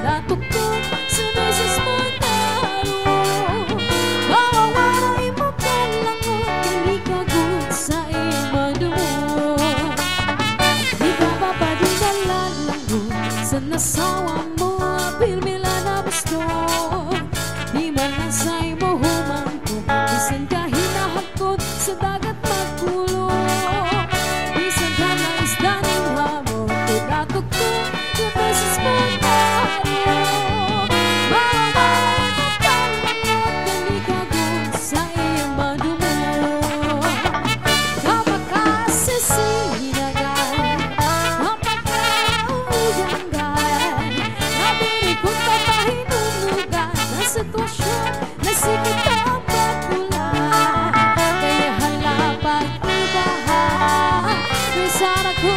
dato ko sa beses mo taro. Kawawaray mo kalangot, kalikagot sa iyong madumo. Di ka papadinalan langot sa nasawa mo, pilmila na gusto. Di man nasay mo humangko, bisan ka hinahakot sa dagat magkulo. Bisan ka na isda ng hamon, dato ko sa beses mo taro. Mawawaray mo kalangot, kalikagot sa iyong madumo. Kapag kasisinagan, kapag kauyanggan, nabiri ko'y papahinunugan na sitwasyon na sikip ang pagkulan. Kaya hala pag-ibahan, kung sana ko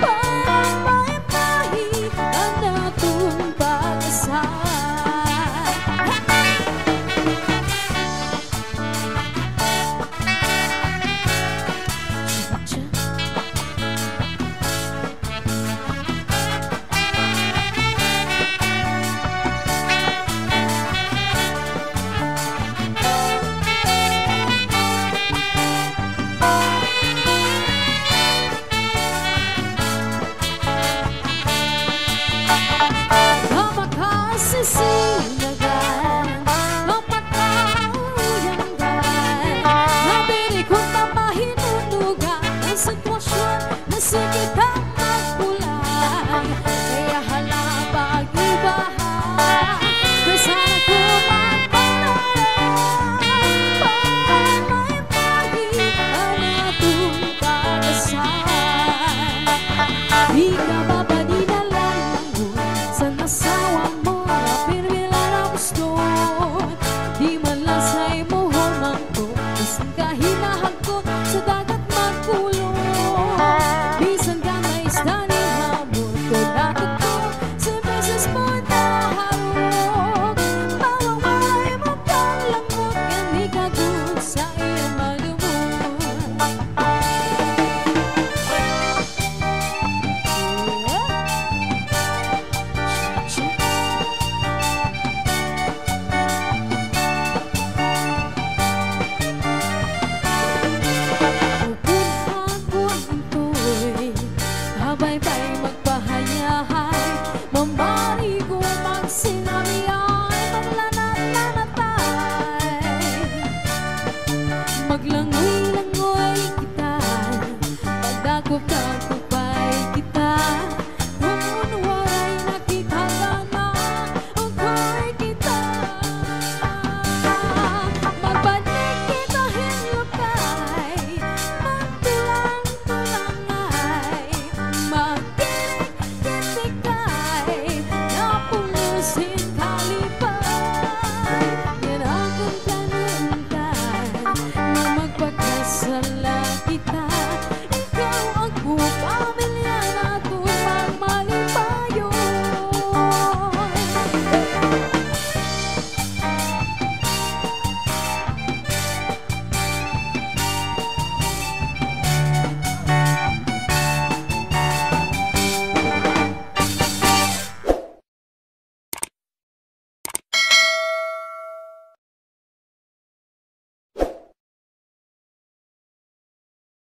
para maipahit ang natong pag-asahan. Sinagan, mapakauyanggan, nabiri ko'y papahinunugan ang sitwasyon na sikip ang magkulay.